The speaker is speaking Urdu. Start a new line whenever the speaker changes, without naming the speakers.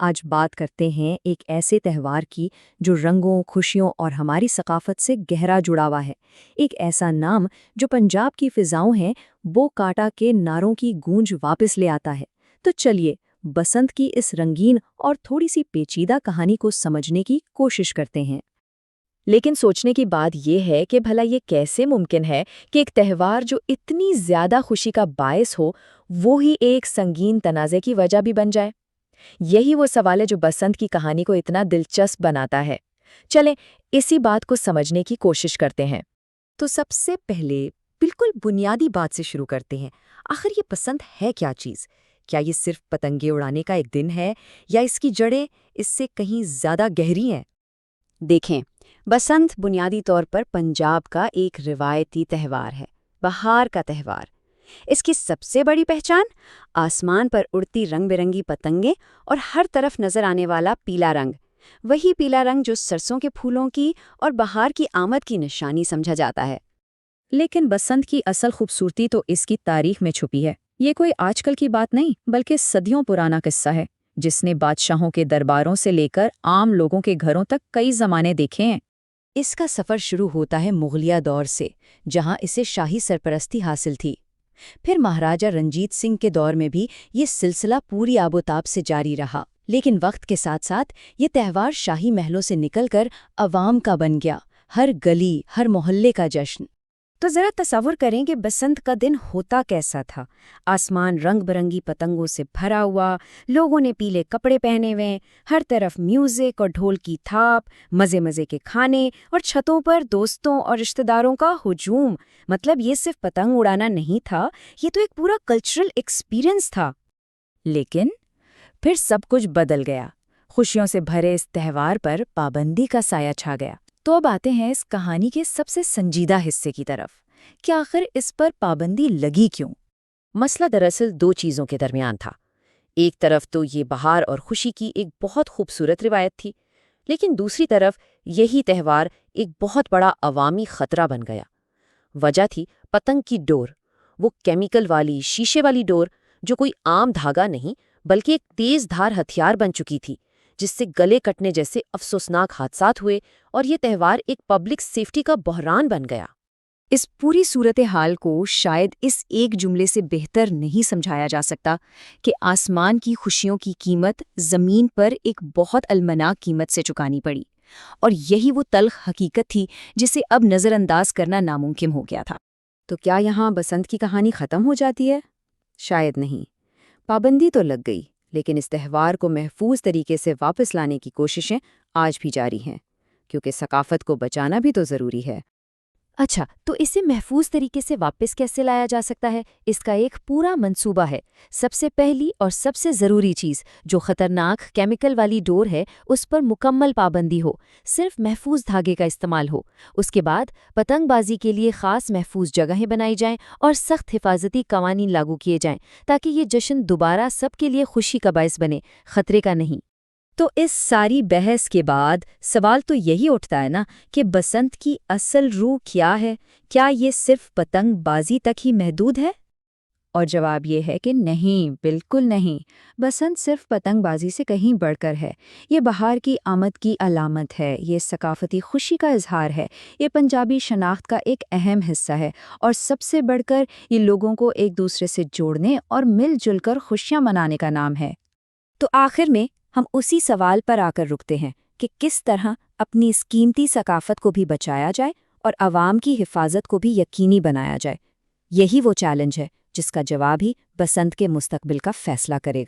آج بات کرتے ہیں ایک ایسے تہوار کی جو رنگوں، خوشیوں اور ہماری ثقافت سے گہرا جڑا ہوا ہے۔ ایک ایسا نام جو پنجاب کی فضاؤں ہیں، وہ کاٹا کے نعروں کی گونج واپس لے آتا ہے۔ تو چلیے، بسنت کی اس رنگین اور تھوڑی سی پیچیدہ کہانی کو سمجھنے کی کوشش کرتے ہیں۔
لیکن سوچنے کی بات یہ ہے کہ بھلا یہ کیسے ممکن ہے کہ ایک تہوار جو اتنی زیادہ خوشی کا باعث ہو، وہی ایک سنگین تنازع کی وجہ بھی بن جائے؟ یہی وہ سوال ہے جو بسنت کی کہانی کو اتنا دلچسپ بناتا ہے۔ چلیں اسی بات کو سمجھنے کی کوشش کرتے ہیں۔
تو سب سے پہلے بالکل بنیادی بات سے شروع کرتے ہیں۔ آخر یہ بسنت ہے کیا چیز؟ کیا یہ صرف پتنگیں اڑانے کا ایک دن ہے، یا اس کی جڑیں اس سے کہیں زیادہ گہری ہیں؟
دیکھیں، بسنت بنیادی طور پر پنجاب کا ایک روایتی تہوار ہے، بہار کا تہوار۔ اس کی سب سے بڑی پہچان آسمان پر اڑتی رنگ برنگی پتنگیں اور ہر طرف نظر آنے والا پیلا رنگ، وہی پیلا رنگ جو سرسوں کے پھولوں کی اور بہار کی آمد کی نشانی سمجھا جاتا ہے۔
لیکن بسنت کی اصل خوبصورتی تو اس کی تاریخ میں چھپی ہے۔ یہ کوئی آج کل کی بات نہیں، بلکہ صدیوں پرانا قصہ ہے، جس نے بادشاہوں کے درباروں سے لے کر عام لوگوں کے گھروں تک کئی زمانے دیکھے ہیں۔
اس کا سفر شروع ہوتا ہے مغلیہ دور سے، جہاں اسے شاہی سرپرستی حاصل تھی۔ پھر مہاراجہ رنجیت سنگھ کے دور میں بھی یہ سلسلہ پوری آب و تاب سے جاری رہا، لیکن وقت کے ساتھ ساتھ یہ تہوار شاہی محلوں سے نکل کر عوام کا بن گیا، ہر گلی، ہر محلے کا جشن۔
تو ذرا تصور کریں کہ بسنت کا دن ہوتا کیسا تھا۔ آسمان رنگ برنگی پتنگوں سے بھرا ہوا، لوگوں نے پیلے کپڑے پہنے ہوئے، ہر طرف میوزک اور ڈھول کی تھاپ، مزے مزے کے کھانے، اور چھتوں پر دوستوں اور رشتہ داروں کا ہجوم۔ مطلب یہ صرف پتنگ اڑانا نہیں تھا، یہ تو ایک پورا کلچرل ایکسپیرئنس تھا۔
لیکن پھر سب کچھ بدل گیا۔ خوشیوں سے بھرے اس تہوار پر پابندی کا سایہ چھا گیا۔ تو اب آتے ہیں اس کہانی کے سب سے سنجیدہ حصے کی طرف کہ آخر اس پر پابندی لگی کیوں؟
مسئلہ دراصل دو چیزوں کے درمیان تھا۔ ایک طرف تو یہ بہار اور خوشی کی ایک بہت خوبصورت روایت تھی، لیکن دوسری طرف یہی تہوار ایک بہت بڑا عوامی خطرہ بن گیا۔ وجہ تھی پتنگ کی ڈور، وہ کیمیکل والی شیشے والی ڈور جو کوئی عام دھاگا نہیں بلکہ ایک تیز دھار ہتھیار بن چکی تھی، جس سے گلے کٹنے جیسے افسوسناک حادثات ہوئے، اور یہ تہوار ایک پبلک سیفٹی کا بحران بن گیا۔
اس پوری صورتحال کو شاید اس ایک جملے سے بہتر نہیں سمجھایا جا سکتا کہ آسمان کی خوشیوں کی قیمت زمین پر ایک بہت المناک قیمت سے چکانی پڑی، اور یہی وہ تلخ حقیقت تھی جسے اب نظر انداز کرنا ناممکن ہو گیا تھا۔ تو کیا یہاں بسنت کی کہانی ختم ہو جاتی ہے؟ شاید نہیں۔ پابندی تو لگ گئی، لیکن اس تہوار کو محفوظ طریقے سے واپس لانے کی کوششیں آج بھی جاری ہیں، کیونکہ ثقافت کو بچانا بھی تو ضروری ہے۔
اچھا، تو اسے محفوظ طریقے سے واپس کیسے لایا جا سکتا ہے؟ اس کا ایک پورا منصوبہ ہے۔ سب سے پہلی اور سب سے ضروری چیز جو خطرناک کیمیکل والی ڈور ہے، اس پر مکمل پابندی ہو، صرف محفوظ دھاگے کا استعمال ہو۔ اس کے بعد پتنگ بازی کے لیے خاص محفوظ جگہیں بنائی جائیں اور سخت حفاظتی قوانین لاگو کیے جائیں، تاکہ یہ جشن دوبارہ سب کے لیے خوشی کا باعث بنے، خطرے کا نہیں۔
تو اس ساری بحث کے بعد سوال تو یہی اٹھتا ہے نا کہ بسنت کی اصل روح کیا ہے؟ کیا یہ صرف پتنگ بازی تک ہی محدود ہے؟ اور جواب یہ ہے کہ نہیں، بالکل نہیں۔ بسنت صرف پتنگ بازی سے کہیں بڑھ کر ہے۔ یہ بہار کی آمد کی علامت ہے، یہ ثقافتی خوشی کا اظہار ہے، یہ پنجابی شناخت کا ایک اہم حصہ ہے، اور سب سے بڑھ کر یہ لوگوں کو ایک دوسرے سے جوڑنے اور مل جل کر خوشیاں منانے کا نام ہے۔ تو آخر میں ہم اسی سوال پر آ کر رکتے ہیں کہ کس طرح اپنی اس قیمتی ثقافت کو بھی بچایا جائے اور عوام کی حفاظت کو بھی یقینی بنایا جائے۔ یہی وہ چیلنج ہے جس کا جواب ہی بسنت کے مستقبل کا فیصلہ کرے گا۔